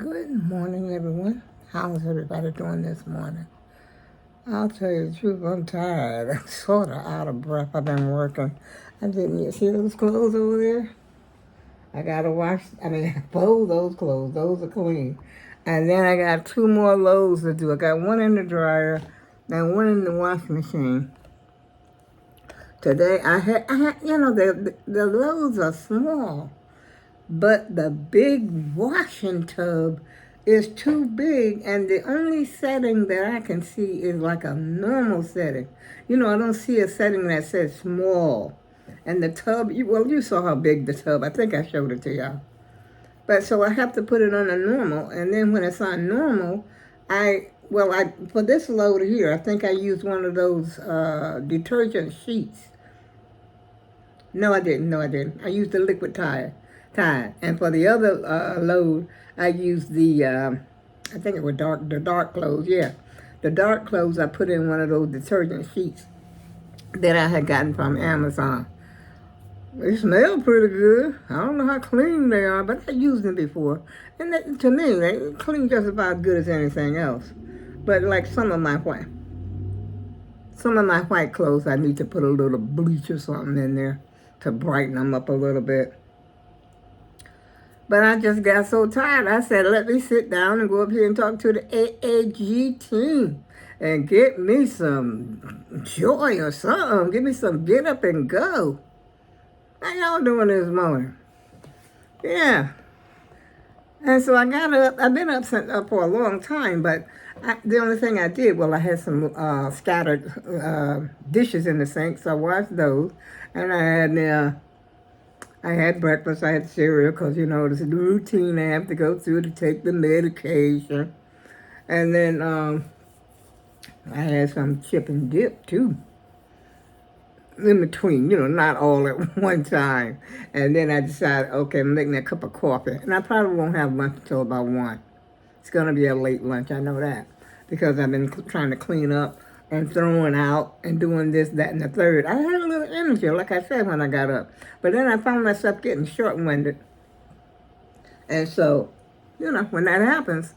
Good morning, everyone. How's everybody doing this morning? I'll tell you the truth, I'm tired. I'm sort of out of breath. I've been working. I didn't yet see those clothes over there. I gotta fold those clothes. Those are clean. And then I got two more loads to do. I got one in the dryer and one in the washing machine. Today the loads are small. But the big washing tub is too big, and the only setting that I can see is like a normal setting. I don't see a setting that says small. And the tub, you saw how big the tub, I think I showed it to y'all. But so I have to put it on a normal, and then when it's on normal, for this load here, I think I used one of those detergent sheets. No, I didn't. I used the liquid Tide. And for the other load, I used I think it was the dark clothes, yeah. The dark clothes, I put in one of those detergent sheets that I had gotten from Amazon. They smell pretty good. I don't know how clean they are, but I used them before. And to me, they clean just about as good as anything else. But like some of my white clothes, I need to put a little bleach or something in there to brighten them up a little bit. But I just got so tired, I said, let me sit down and go up here and talk to the AAG team and get me some joy or something. Give me some get up and go. How y'all doing this morning? Yeah. And so I got up. I've been up for a long time, but the only thing I did, I had some scattered dishes in the sink, so I washed those. And I had breakfast, I had cereal, because, it's a routine I have to go through to take the medication. And then I had some chip and dip, too, in between, not all at one time. And then I decided, okay, I'm making a cup of coffee. And I probably won't have lunch until about 1. It's going to be a late lunch, I know that, because I've been trying to clean up and throwing out and doing this, that, and the third. I had a little energy, like I said, when I got up. But then I found myself getting short-winded. And so, when that happens,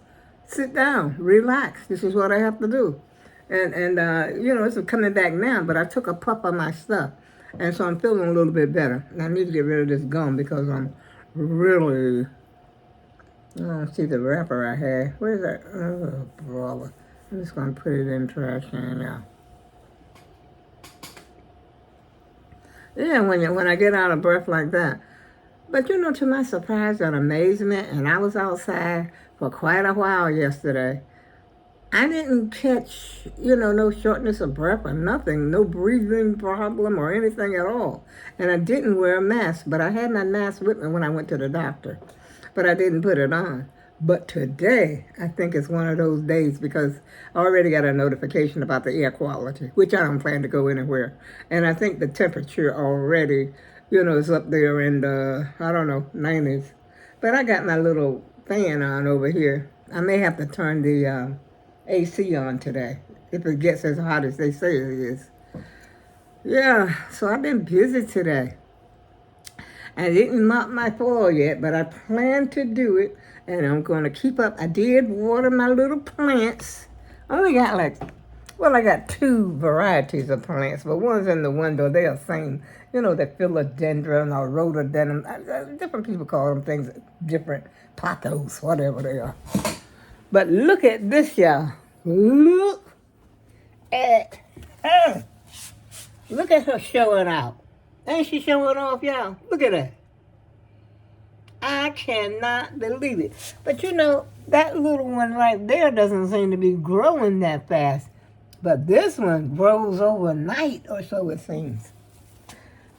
sit down, relax. This is what I have to do. And it's coming back now, but I took a puff of my stuff. And so I'm feeling a little bit better. And I need to get rid of this gum because I'm really, I don't see the wrapper I had. Where's that? Oh, brother. I'm just going to put it in the trash can now. Yeah, when I get out of breath like that. But to my surprise and amazement, and I was outside for quite a while yesterday, I didn't catch, no shortness of breath or nothing, no breathing problem or anything at all. And I didn't wear a mask, but I had my mask with me when I went to the doctor. But I didn't put it on. But today, I think it's one of those days because I already got a notification about the air quality, which I don't plan to go anywhere. And I think the temperature already, is up there in the, 90s. But I got my little fan on over here. I may have to turn the AC on today if it gets as hot as they say it is. Yeah, so I've been busy today. I didn't mop my floor yet, but I plan to do it. And I'm going to keep up. I did water my little plants. I only got I got 2 varieties of plants, but one's in the window. They are same, the philodendron or rhododendron. Different people call them things, different pothos, whatever they are. But look at this, y'all. Look at her. Look at her showing out. Ain't she showing off, y'all? Look at that. I cannot believe it. But that little one right there doesn't seem to be growing that fast. But this one grows overnight, or so it seems.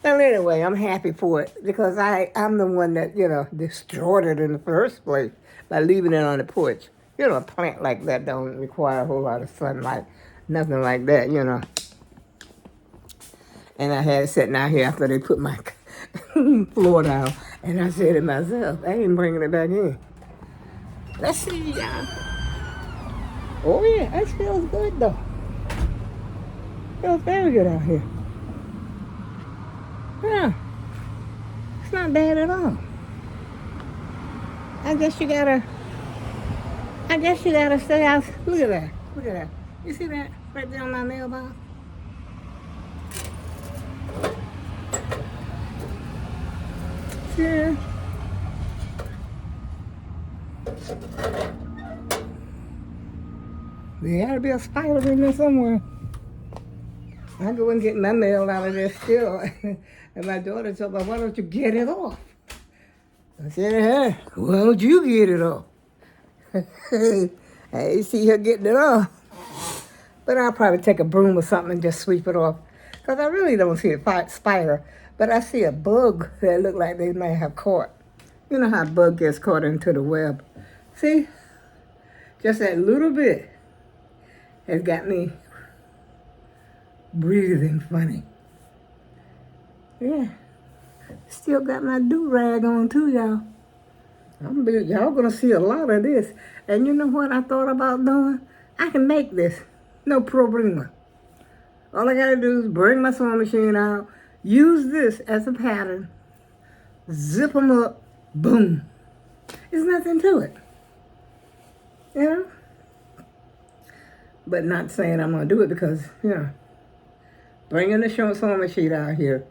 Well, anyway, I'm happy for it because I'm the one that, destroyed it in the first place by leaving it on the porch. A plant like that don't require a whole lot of sunlight, nothing like that, And I had it sitting out here after they put my floor down. And I said to myself, I ain't bringing it back in. Let's see, y'all. Oh, yeah, that feels good, though. Feels very good out here. Yeah. It's not bad at all. I guess you gotta I guess you gotta stay out. Look at that. Look at that. You see that right there on my mailbox? Yeah. There gotta be a spider in there somewhere. I go and get my mail out of there still. And my daughter told me, why don't you get it off? I said, hey, why don't you get it off? I ain't see her getting it off. But I'll probably take a broom or something and just sweep it off. Because I really don't see a spider. But I see a bug that look like they may have caught. You know how a bug gets caught into the web. See? Just that little bit has got me breathing funny. Yeah. Still got my do-rag on too, y'all. Y'all gonna see a lot of this. And you know what I thought about doing? I can make this. No problema. All I gotta do is bring my sewing machine out, use this as a pattern, zip them up, boom. There's nothing to it. You know? But not saying I'm gonna do it because, you know, bringing the sewing machine out here,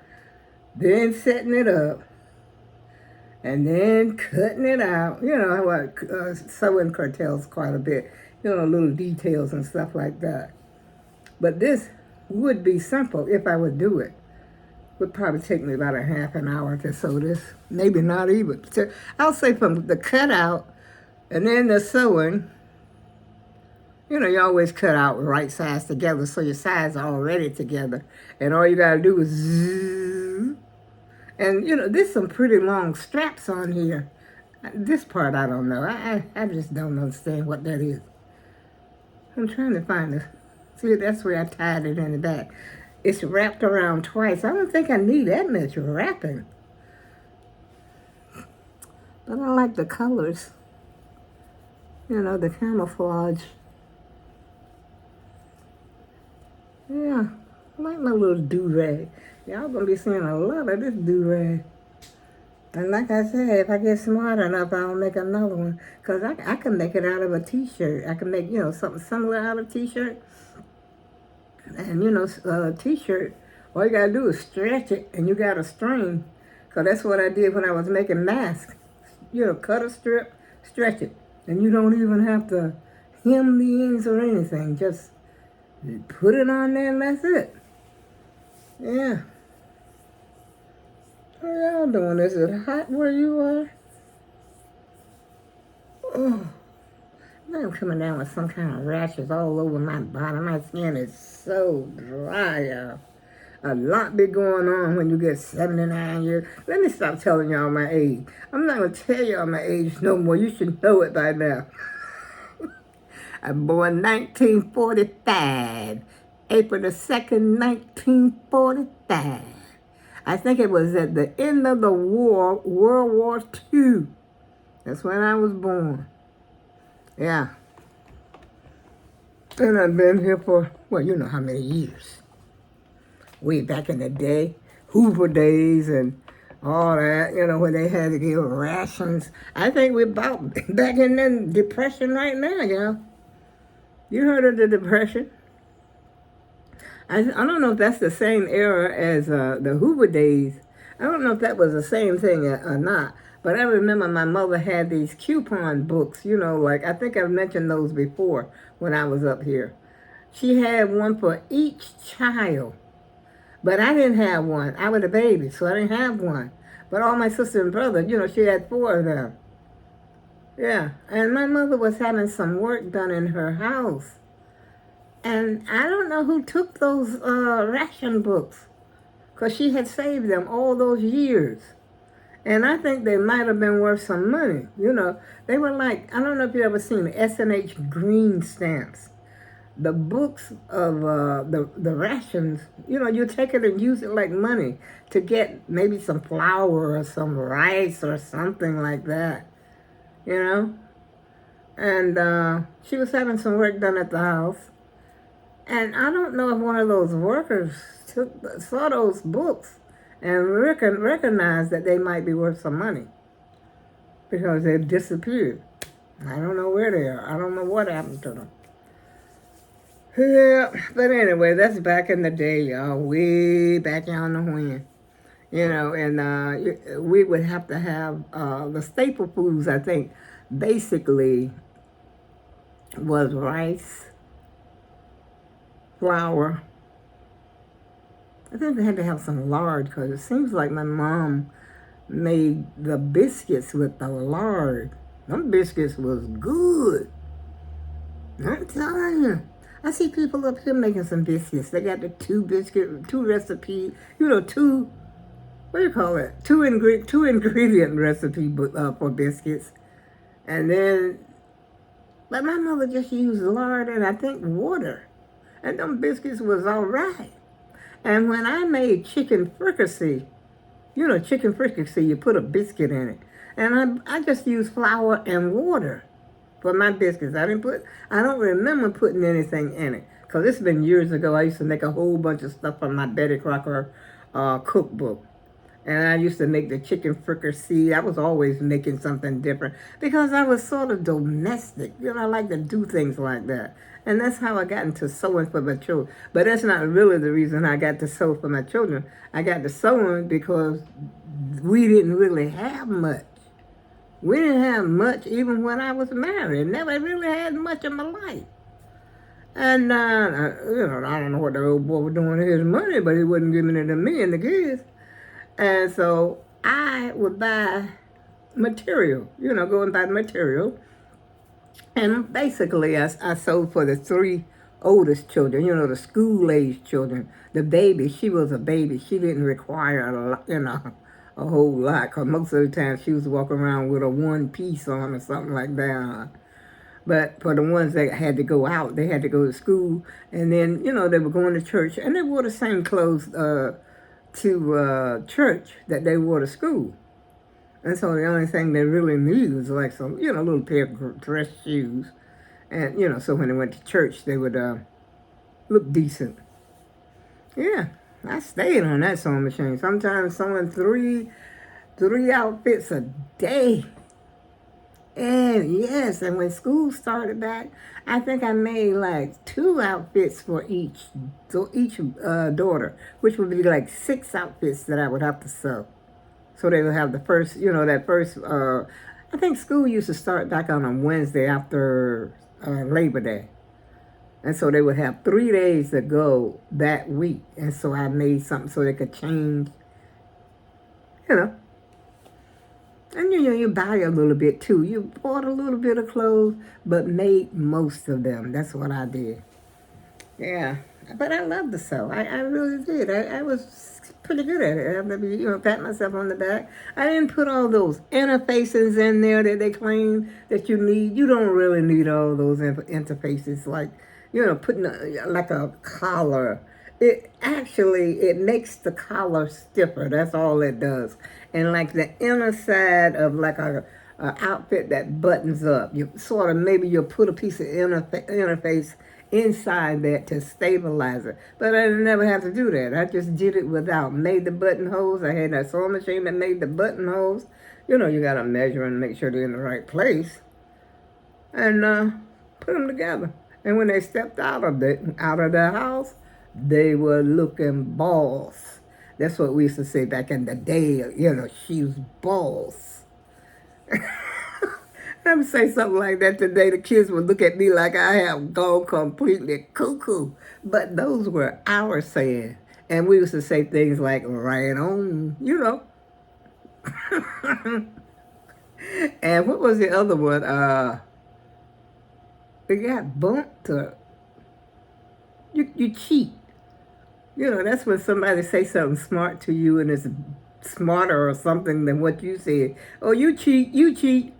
then setting it up, and then cutting it out. You know what, sewing curtails quite a bit. You know, little details and stuff like that. But this would be simple if I would do it. Would probably take me about a half an hour to sew this. Maybe not even. So I'll say from the cutout and then the sewing. You know, you always cut out right sides together so your sides are already together. And all you gotta do is zzz. And you know, there's some pretty long straps on here. This part I don't know. I just don't understand what that is. I'm trying to find it. See, that's where I tied it in the back. It's wrapped around twice. I don't think I need that much wrapping. But I like the colors. You know, the camouflage. Yeah, I like my little do-rag. Y'all gonna be seeing a lot of this do-rag. And like I said, if I get smart enough, I'll make another one. Because I can make it out of a t-shirt. I can make, you know, something similar out of a t-shirt. And, you know, a t-shirt, all you got to do is stretch it, and you got a string. Because that's what I did when I was making masks. You know, cut a strip, stretch it. And you don't even have to hem the ends or anything. Just put it on there, and that's it. Yeah. How y'all doing? Is it hot where you are? Oh, I'm coming down with some kind of rashes all over my body. My skin is so dry, y'all. A lot be going on when you get 79 years. Let me stop telling y'all my age. I'm not going to tell y'all my age no more. You should know it by now. I'm born 1945. April the 2nd, 1945. I think it was at the end of the war, World War II. That's when I was born. Yeah. And I've been here for, well, you know how many years. Way back in the day, Hoover days and all that, you know, when they had to give rations. I think we're about back in the Depression right now, y'all. You heard of the Depression? I don't know if that's the same era as the Hoover days. I don't know if that was the same thing or not. But I remember my mother had these coupon books, you know, like I think I've mentioned those before when I was up here. She had one for each child. But I didn't have one. I was a baby, so I didn't have one. But all my sister and brother, you know, she had 4 of them. Yeah, and my mother was having some work done in her house. And I don't know who took those ration books, because she had saved them all those years. And I think they might have been worth some money. You know, they were like, I don't know if you ever seen S&H green stamps. The books of the rations, you know, you take it and use it like money to get maybe some flour or some rice or something like that, you know. And she was having some work done at the house. And I don't know if one of those workers saw those books and recognized that they might be worth some money because they've disappeared. I don't know where they are. I don't know what happened to them. Yeah, but anyway, that's back in the day, y'all. Way back on the when. And we would have to have the staple foods, I think, basically was rice, flour. I think they had to have some lard because it seems like my mom made the biscuits with the lard. Them biscuits was good. I'm telling you. I see people up here making some biscuits. They got the two recipe, two, what do you call it? Two ingredient recipe for biscuits. And then, but my mother just used lard and I think water. And them biscuits was all right. And when I made chicken fricassee, chicken fricassee, you put a biscuit in it. And I just used flour and water for my biscuits. I don't remember putting anything in it. Because it's been years ago. I used to make a whole bunch of stuff from my Betty Crocker cookbook. And I used to make the chicken fricassee. I was always making something different because I was sort of domestic. I like to do things like that. And that's how I got into sewing for my children. But that's not really the reason I got to sew for my children. I got to sewing because we didn't really have much. We didn't have much even when I was married. Never really had much in my life. And, I don't know what the old boy was doing with his money, but he wasn't giving it to me and the kids. And so I would buy material, go and buy material. And basically, I sold for the three oldest children, the school-age children. The baby, she was a baby. She didn't require a lot, a whole lot. Because most of the time, she was walking around with a one-piece on or something like that. But for the ones that had to go out, they had to go to school. And then, they were going to church. And they wore the same clothes to church that they wore to school. And so the only thing they really needed was like some, little pair of dress shoes. And, so when they went to church, they would look decent. Yeah, I stayed on that sewing machine. Sometimes sewing three outfits a day. And yes, and when school started back, I think I made like 2 outfits for each daughter, which would be like 6 outfits that I would have to sew. So they would have the first, that first, I think school used to start back on a Wednesday after Labor Day. And so they would have 3 days to go that week. And so I made something so they could change, And you buy a little bit too. You bought a little bit of clothes, but made most of them. That's what I did. Yeah. But I love to sew. I really did. I was pretty good at it. I never, pat myself on the back. I didn't put all those interfaces in there that they claim that you need. You don't really need all those interfaces like, putting like a collar. It makes the collar stiffer. That's all it does. And like the inner side of like a outfit that buttons up, you sort of maybe you'll put a piece of interface inside that to stabilize it. But I didn't never have to do that. I just did it without. Made the buttonholes. I had that sewing machine that made the buttonholes. You got to measure and make sure they're in the right place. And put them together. And when they stepped out of the house, they were looking balls. That's what we used to say back in the day, she was balls. I would say something like that today. The kids would look at me like I have gone completely cuckoo. But those were our saying. And we used to say things like, right on, And what was the other one? We got bumped or you cheat. That's when somebody say something smart to you and it's smarter or something than what you said. Oh, you cheat.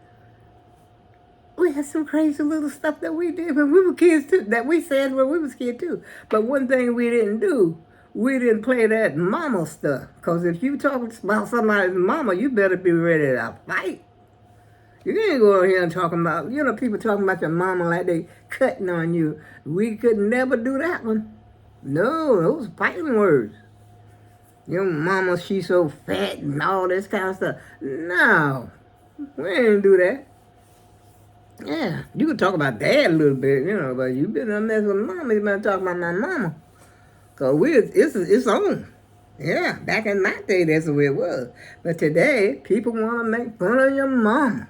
We had some crazy little stuff that we did when we were kids too, that we said when we was kids too. But one thing we didn't do, we didn't play that mama stuff. Because if you talk about somebody's mama, you better be ready to fight. You ain't going here and talking about, people talking about your mama like they cutting on you. We could never do that one. No, those fighting words. Your mama, she's so fat and all this kind of stuff. No, we didn't do that. Yeah, you can talk about dad a little bit, but you been on mess with mama. You better talk about my mama. Cause it's on. Yeah, back in my day, that's the way it was. But today, people want to make fun of your mama.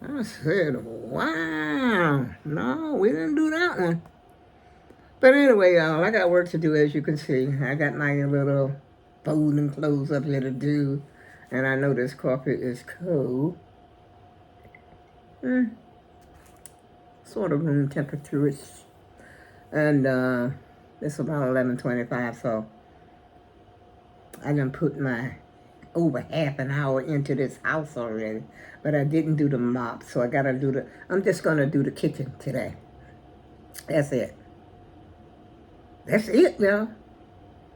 I said, wow, no, we didn't do that one. But anyway, y'all, I got work to do, as you can see. I got my little folding clothes up here to do, and I know this coffee is cold. Mm, sort of room temperature, and it's about 11:25, so I done put my over half an hour into this house already, but I didn't do the mop, so I'm just gonna do the kitchen today. That's it. That's it, y'all.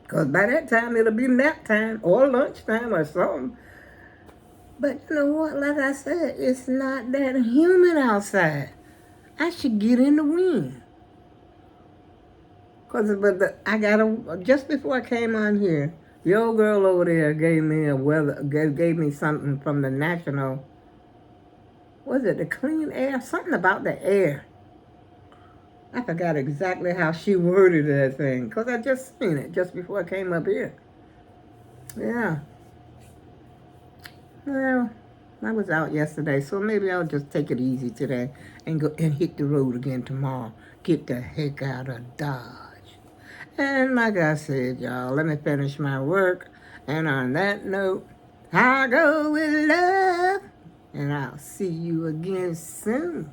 Because by that time, it'll be nap time or lunchtime or something. But you know what? Like I said, it's not that humid outside. I should get in the wind. Just before I came on here, the old girl over there gave me something from the national, was it the clean air? Something about the air. I forgot exactly how she worded that thing, because I just seen it just before I came up here. Yeah. Well, I was out yesterday, so maybe I'll just take it easy today and go and hit the road again tomorrow. Get the heck out of Dodge. And like I said, y'all, let me finish my work. And on that note, I go with love. And I'll see you again soon.